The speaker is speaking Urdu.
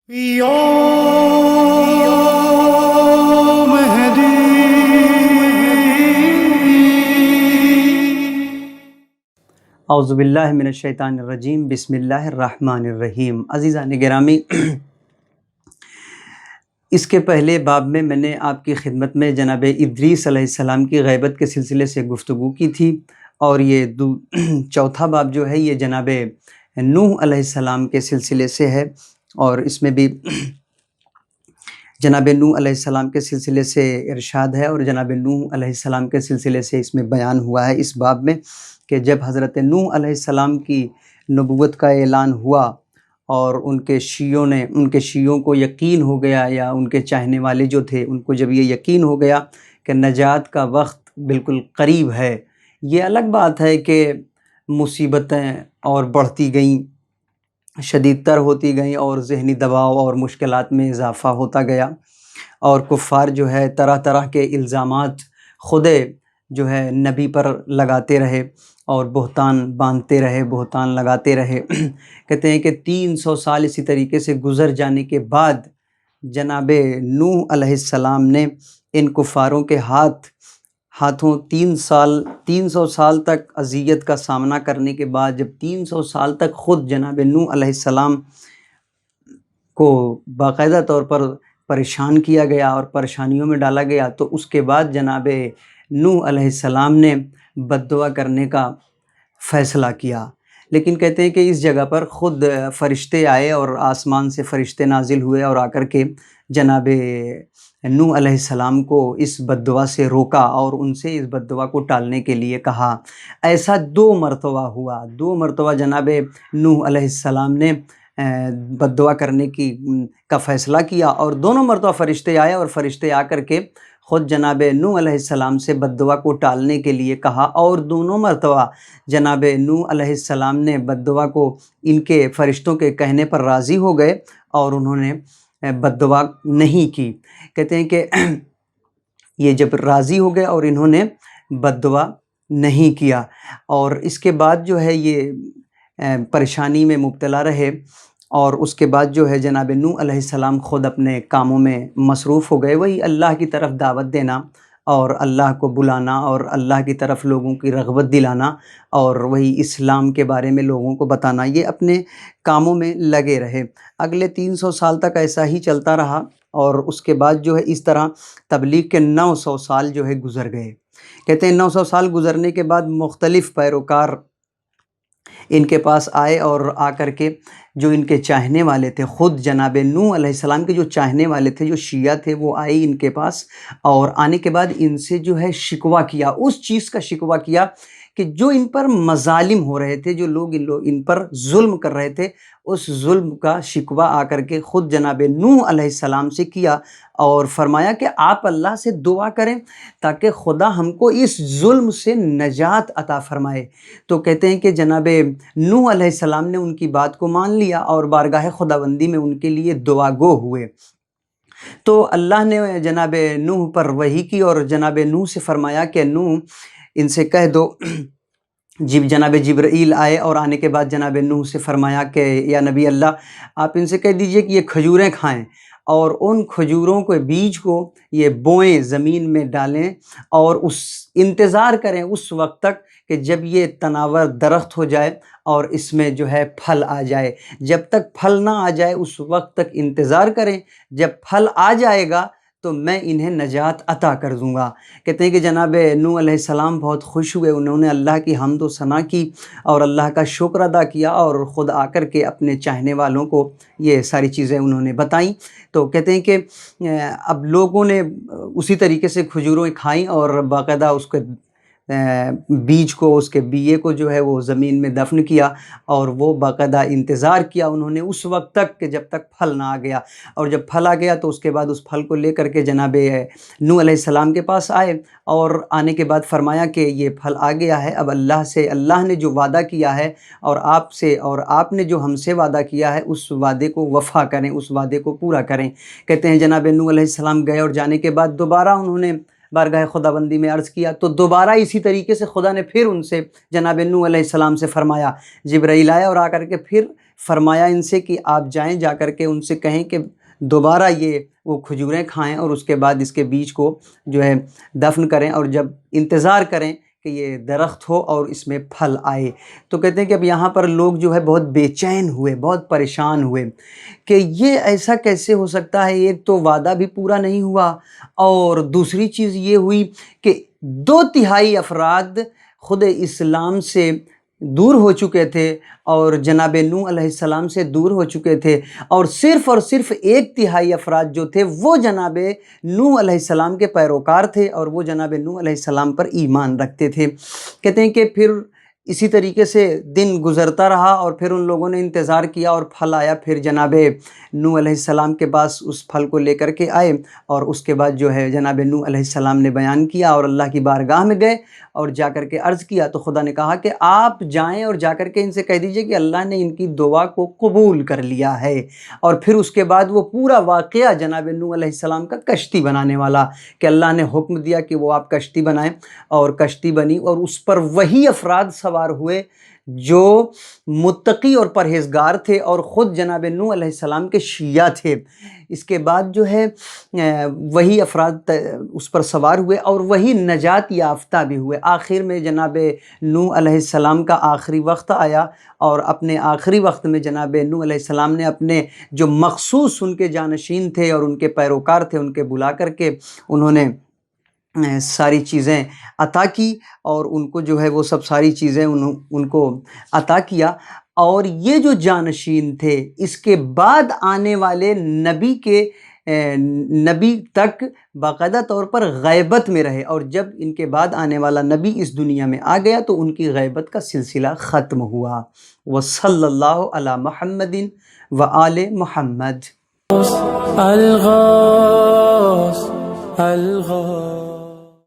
یا مہدی اعوذ باللہ من الشیطان الرجیم، بسم اللہ الرحمن الرحیم۔ عزیزان گرامی، اس کے پہلے باب میں نے آپ کی خدمت میں جناب ادریس علیہ السلام کی غیبت کے سلسلے سے گفتگو کی تھی، اور یہ چوتھا باب جو ہے یہ جناب نوح علیہ السلام کے سلسلے سے ہے، اور اس میں بھی جناب نوح علیہ السلام کے سلسلے سے ارشاد ہے، اور جناب نوح علیہ السلام کے سلسلے سے اس میں بیان ہوا ہے اس باب میں کہ جب حضرت نوح علیہ السلام کی نبوت کا اعلان ہوا اور ان کے شیعوں کو یقین ہو گیا، یا ان کے چاہنے والے جو تھے ان کو جب یہ یقین ہو گیا کہ نجات کا وقت بالکل قریب ہے، یہ الگ بات ہے کہ مصیبتیں اور بڑھتی گئیں، شدید تر ہوتی گئیں، اور ذہنی دباؤ اور مشکلات میں اضافہ ہوتا گیا، اور کفار جو ہے طرح طرح کے الزامات خود جو ہے نبی پر لگاتے رہے اور بہتان باندھتے رہے، بہتان لگاتے رہے۔ کہتے ہیں کہ 300 سال اسی طریقے سے گزر جانے کے بعد جناب نوح علیہ السلام نے ان کفاروں کے ہاتھوں 300 سال تک اذیت کا سامنا کرنے کے بعد، جب 300 سال تک خود جناب نوح علیہ السلام کو باقاعدہ طور پر پریشان کیا گیا اور پریشانیوں میں ڈالا گیا، تو اس کے بعد جناب نوح علیہ السلام نے بد دعا کرنے کا فیصلہ کیا۔ لیکن کہتے ہیں کہ اس جگہ پر خود فرشتے آئے، اور آسمان سے فرشتے نازل ہوئے اور آ کر کے جناب نوح علیہ السلام کو اس بد دعا سے روکا، اور ان سے اس بد دعا کو ٹالنے کے لیے کہا۔ ایسا 2 مرتبہ ہوا، 2 مرتبہ جناب نوح علیہ السلام نے بد دعا کرنے کا فیصلہ کیا، اور دونوں مرتبہ فرشتے آئے، اور فرشتے آ کر کے خود جناب نوح علیہ السلام سے بد دعا کو ٹالنے کے لیے کہا، اور دونوں مرتبہ جناب نوح علیہ السلام نے بد دعا کو ان کے فرشتوں کے کہنے پر راضی ہو گئے، اور انہوں نے بد دعا نہیں کی۔ کہتے ہیں کہ یہ جب راضی ہو گئے اور انہوں نے بد دعا نہیں کیا، اور اس کے بعد جو ہے یہ پریشانی میں مبتلا رہے، اور اس کے بعد جو ہے جناب نوح علیہ السلام خود اپنے کاموں میں مصروف ہو گئے، وہی اللہ کی طرف دعوت دینا، اور اللہ کو بلانا، اور اللہ کی طرف لوگوں کی رغبت دلانا، اور وہی اسلام کے بارے میں لوگوں کو بتانا، یہ اپنے کاموں میں لگے رہے۔ اگلے 300 سال تک ایسا ہی چلتا رہا، اور اس کے بعد جو ہے اس طرح تبلیغ کے 900 سال جو ہے گزر گئے۔ کہتے ہیں 900 سال گزرنے کے بعد مختلف پیروکار ان کے پاس آئے، اور آ کر کے جو ان کے چاہنے والے تھے، خود جناب نوح علیہ السلام کے جو چاہنے والے تھے، جو شیعہ تھے، وہ آئے ان کے پاس، اور آنے کے بعد ان سے جو ہے شکوہ کیا، اس چیز کا شکوہ کیا کہ جو ان پر مظالم ہو رہے تھے، جو لوگ ان پر ظلم کر رہے تھے، اس ظلم کا شکوہ آ کر کے خود جناب نوح علیہ السلام سے کیا، اور فرمایا کہ آپ اللہ سے دعا کریں تاکہ خدا ہم کو اس ظلم سے نجات عطا فرمائے۔ تو کہتے ہیں کہ جناب نوح علیہ السلام نے ان کی بات کو مان لیا، اور بارگاہ خداوندی میں ان کے لیے دعا گو ہوئے۔ تو اللہ نے جناب نوح پر وحی کی، اور جناب نوح سے فرمایا کہ نوح ان سے کہہ دو، جناب جبرائیل آئے، اور آنے کے بعد جناب نوح سے فرمایا کہ یا نبی اللہ، آپ ان سے کہہ دیجئے کہ یہ کھجوریں کھائیں، اور ان کھجوروں کے بیج کو یہ بوئیں، زمین میں ڈالیں، اور انتظار کریں اس وقت تک کہ جب یہ تناور درخت ہو جائے اور اس میں جو ہے پھل آ جائے۔ جب تک پھل نہ آ جائے اس وقت تک انتظار کریں، جب پھل آ جائے گا تو میں انہیں نجات عطا کر دوں گا۔ کہتے ہیں کہ جناب نوح علیہ السلام بہت خوش ہوئے، انہوں نے اللہ کی حمد و ثنا کی، اور اللہ کا شکر ادا کیا، اور خود آ کر کے اپنے چاہنے والوں کو یہ ساری چیزیں انہوں نے بتائیں۔ تو کہتے ہیں کہ اب لوگوں نے اسی طریقے سے کھجوریں کھائیں، اور باقاعدہ اس کے بیج کو، اس کے بیے کو جو ہے وہ زمین میں دفن کیا، اور وہ باقاعدہ انتظار کیا انہوں نے اس وقت تک کہ جب تک پھل نہ آ گیا، اور جب پھل آ گیا تو اس کے بعد اس پھل کو لے کر کے جناب نوح علیہ السلام کے پاس آئے، اور آنے کے بعد فرمایا کہ یہ پھل آ گیا ہے، اب اللہ نے جو وعدہ کیا ہے اور آپ سے، اور آپ نے جو ہم سے وعدہ کیا ہے، اس وعدے کو وفا کریں، اس وعدے کو پورا کریں۔ کہتے ہیں جناب نوح علیہ السلام گئے، اور جانے کے بعد دوبارہ انہوں نے بارگاہ خداوندی میں عرض کیا، تو دوبارہ اسی طریقے سے خدا نے پھر ان سے جناب نوح علیہ السلام سے فرمایا، جبرائیل آئے اور آ کر کے پھر فرمایا ان سے کہ آپ جائیں، جا کر کے ان سے کہیں کہ دوبارہ یہ وہ کھجوریں کھائیں اور اس کے بعد اس کے بیج کو جو ہے دفن کریں، اور جب انتظار کریں کہ یہ درخت ہو اور اس میں پھل آئے۔ تو کہتے ہیں کہ اب یہاں پر لوگ جو ہے بہت بے چین ہوئے، بہت پریشان ہوئے کہ یہ ایسا کیسے ہو سکتا ہے، ایک تو وعدہ بھی پورا نہیں ہوا، اور دوسری چیز یہ ہوئی کہ 2/3 افراد خود اسلام سے دور ہو چکے تھے اور جناب نوح علیہ السلام سے دور ہو چکے تھے، اور صرف 1/3 افراد جو تھے وہ جناب نوح علیہ السلام کے پیروکار تھے، اور وہ جناب نوح علیہ السلام پر ایمان رکھتے تھے۔ کہتے ہیں کہ پھر اسی طریقے سے دن گزرتا رہا، اور پھر ان لوگوں نے انتظار کیا اور پھل آیا، پھر جناب نوح علیہ السلام کے پاس اس پھل کو لے کر کے آئے، اور اس کے بعد جو ہے جناب نوح علیہ السلام نے بیان کیا اور اللہ کی بارگاہ میں گئے اور جا کر کے عرض کیا، تو خدا نے کہا کہ آپ جائیں اور جا کر کے ان سے کہہ دیجئے کہ اللہ نے ان کی دعا کو قبول کر لیا ہے۔ اور پھر اس کے بعد وہ پورا واقعہ جناب نوح علیہ السلام کا کشتی بنانے والا، کہ اللہ نے حکم دیا کہ وہ آپ کشتی بنائیں، اور کشتی بنی، اور اس پر وہی افراد سوار ہوئے جو متقی اور پرہیزگار تھے اور خود جناب نوح علیہ السلام کے شیعہ تھے۔ اس کے بعد جو ہے وہی افراد اس پر سوار ہوئے اور وہی نجات یافتہ بھی ہوئے۔ آخر میں جناب نوح علیہ السلام کا آخری وقت آیا، اور اپنے آخری وقت میں جناب نوح علیہ السلام نے اپنے جو مخصوص ان کے جانشین تھے اور ان کے پیروکار تھے، ان کے بلا کر کے انہوں نے ساری چیزیں عطا کی، اور ان کو جو ہے وہ سب ساری چیزیں ان کو عطا کیا۔ اور یہ جو جانشین تھے اس کے بعد آنے والے نبی تک باقاعدہ طور پر غیبت میں رہے، اور جب ان کے بعد آنے والا نبی اس دنیا میں آ گیا تو ان کی غیبت کا سلسلہ ختم ہوا۔ وصلی اللہ علی محمد وآل محمد۔ الغوث الغوث